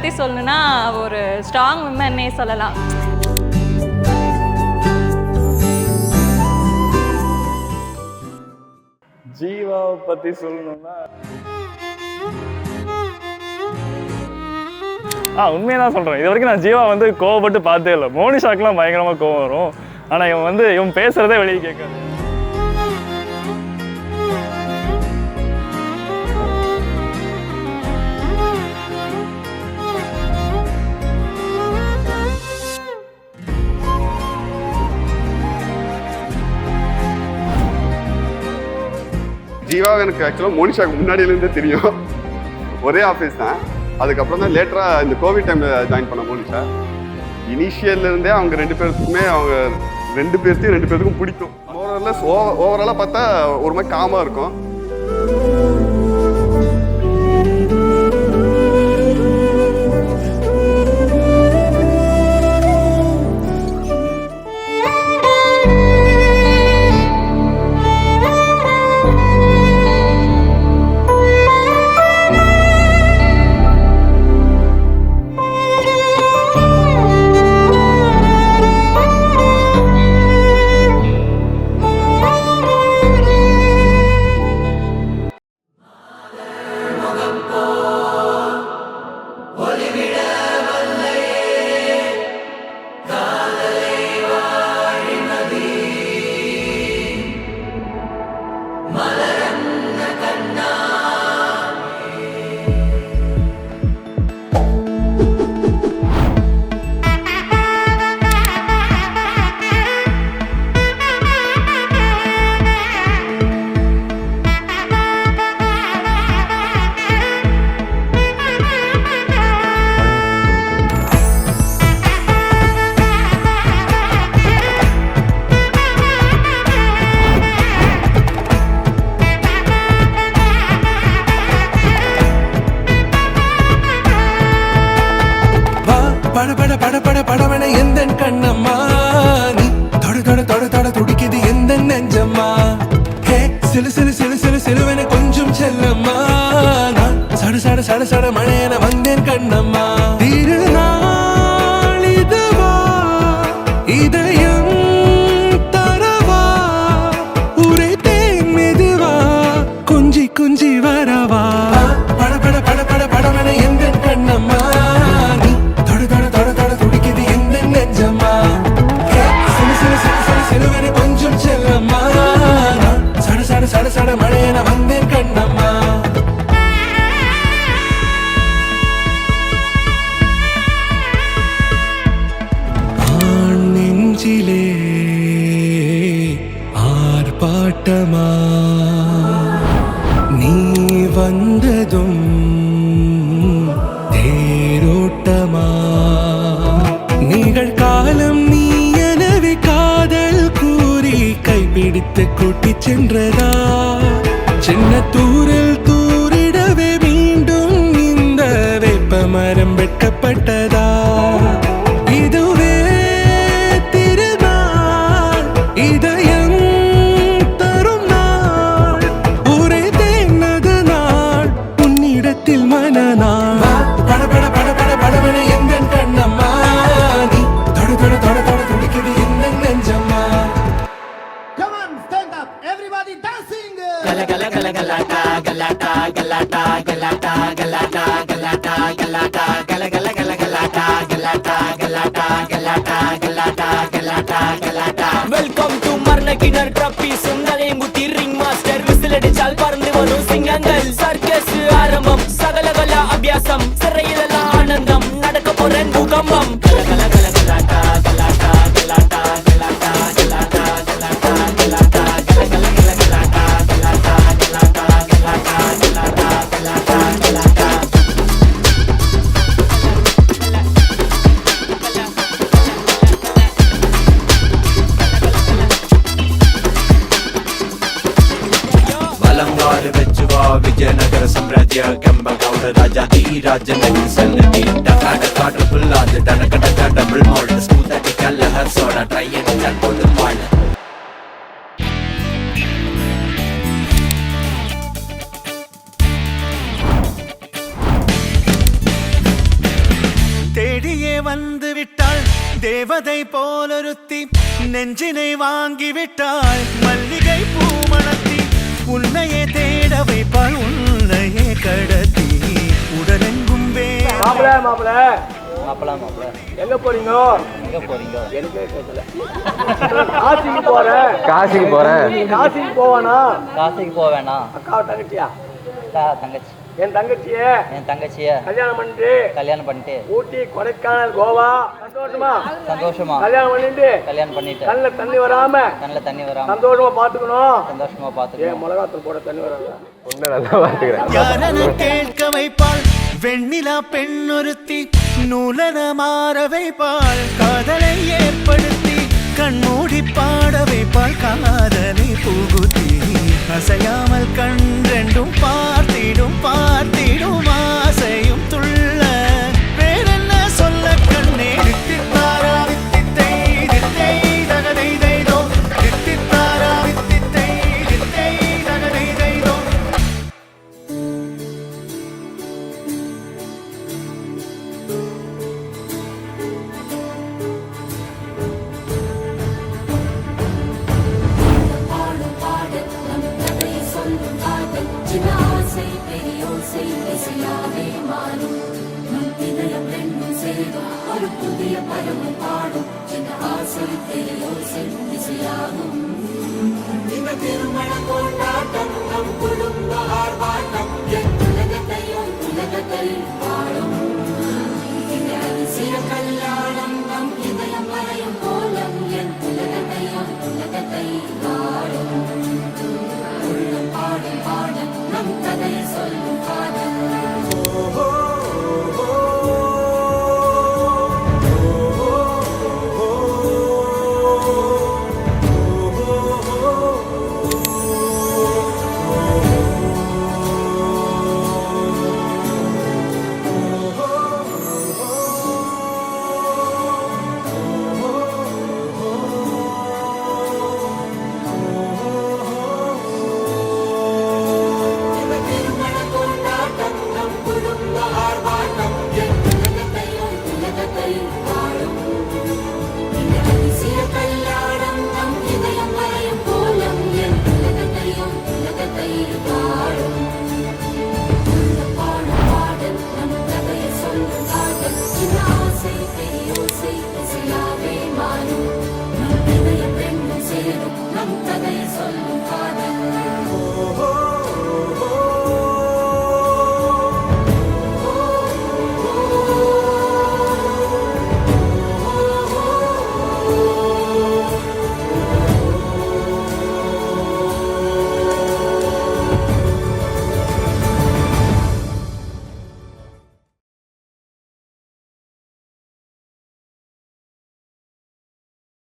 பற்றி சொல்லணும்னா ஒரு ஸ்ட்ராங் விமன்னே சொல்லலாம். ஜீவாவை பற்றி சொல்லணும்னா உண்மையை தான் சொல்கிறேன். இது வரைக்கும் நான் ஜீவா வந்து கோவப்பட்டு பார்த்தே இல்லை. மோனிஷாக்கெலாம் பயங்கரமாக கோவம் வரும். ஆனால் இவன் பேசுகிறதே வெளியே கேட்காது. ஜீவாவை எனக்கு ஆக்சுவலாக மோனிஷாவுக்கு முன்னாடியிலேருந்தே தெரியும். ஒரே ஆஃபீஸ் தான். அதுக்கப்புறம் தான் லேட்டராக இந்த கோவிட் டைமில் ஜாயின் பண்ண மோனிஷா. இனிஷியல்லேருந்தே அவங்க ரெண்டு பேர்த்துக்கும் பிடிக்கும். ஓவராலாக பார்த்தா ஒரு மாதிரி காமாக இருக்கும். படவன எந்த கண்ணம்மா நீ தொட தொட தொட தொட துடிக்குது எந்த நெஞ்சம்மா ஹே சிலு சிலு சிலு சிலு சிலுவன கொஞ்சம் செல்லம்மா நான் சட சட சட சட மழையன வந்தேன் கண்ணம்மா திருநாள் இதுவா இதயம் தரவா உரைத்தேன் மெதுவா குஞ்சி குஞ்சி வரவா பட பட பட பட படவன எந்த கண்ணம்மா சட சட மழையன வந்தேன் கண்ணம்மா. ஆண் நெஞ்சிலே ஆர்ப்பாட்டமா நீ வந்ததும் தேரோட்டமா நிகழ்காலம் நீ எனவே காதல் கூறி கைப்பிடித்து கூட்டி சென்றதா சின்ன தூரில் தூரிடவே மீண்டும் இந்த வேப்ப மரம் வெட்கப்பட்டதா இதுவே திருநாள் இதயம் தரும் நாள் ஒரே தேனது நாள் உன்னிடத்தில் மனநாள் பட பட பட பட படவன எந்த கண்ணம்மா நீ தொட தொட தொட தொட துடிக்குது எந்த நெஞ்சம்மா. Gala gala gala galata galata galata galata galata galata galata gala gala gala galata galata galata galata galata galata galata. Welcome to Marnakinar Trophy Sundale Muthi Ring Master whistle adichal parந்து வரும் சிங்கங்கள் சர்க்கஸ் ஆரம்பம் சகலகல அபியாசம் சிறையில ஆனந்தம் நடக்க போற பூகம்பம் gala gala gala galata galata galata galata galata galata galata gala gala gala galata Vijayanagara ಸಾಮ್ರಾಜ್ಯ ಕೆಂಬಗೌಡ ರಾಜ ಈ ರಾಜನಗರ ಸನ್ನತಿ ಡಕಾಟ ಕಾಟ ಫುಲ್ಲಾದ ಡನಕ ಡಕ ಡಬಲ್ ಮೋಲ್ಡ್ ಸ್ಮೂತ್ ಅಟಿ ಕಲ್ಲ ಹರ್ಸೋಡ ಟ್ರೈ ಅಂಡ್ ಚಲ್ಬೋದು ಮಾಡ வந்து விட்டாள் தேவதை போலொருத்தி நெஞ்சினை வாங்கி விட்டாள் மல்லிகை பூமணத்தி உன்னையே தேட வைப்பாள் உன்னையே கடத்தி உடலெங்கும் மாப்பிள மாப்பிள மாப்பிள மாப்பிள எங்க போறீங்க எங்க போறீங்க? எனக்கே கேட்கல. காசிக்கு போறேன். காசிக்கு போறேன். காசிக்கு போவானா? காசிக்கு போக வேணாம். அக்காவை தங்கச்சியா? தங்கச்சி. என் தங்கச்சிய என் தங்கச்சிய கல்யாணம் பண்ணிட்டு ஊட்டி கொடைக்கானல் கோவா சந்தோஷமா சந்தோஷமா கல்யாணம் பண்ணிட்டு கண்ணுல தண்ணி வராம சந்தோஷமா பாத்துக்கணும். சந்தோஷமா பாத்துக்கணும். மிளகாத்தூள் போட தண்ணி வராது. ஒண்ணு நல்லா பாத்துக்கிறேன். கேட்க வைப்பாள் வெண்ணிலா பெண்ணொருத்தி நூலன மாற வைப்பாள் காதலை ஏற்படுத்தி கண்மூடி பாட வைப்பாள் காதலை புகுத்தி அசையாமல் கண் ரெண்டும் பார்த்திடும் ஆசையும் துள்ள வேறென்ன சொல்ல கண்ணே தித்தித்தாரா வித்தித்தை தித்தை தகதை தைதோ தித்தித்தாரா வித்தித்தை தித்தை தகதை தைதோ. பாடும் பாடல் நம் கதை சொல்லும் காதல் சின்ன ஆசை பெரியோசை இசையாவே மாறும் நம் இதயம் ரெண்டும் சேரும் ஒரு புதிய பருவம் பாடும் சின்ன ஆசை பெரியோசை இசையாகும் இந்த திருமண கொண்டாட்டம் நம் குடும்ப ஆர்ப்பாட்டம்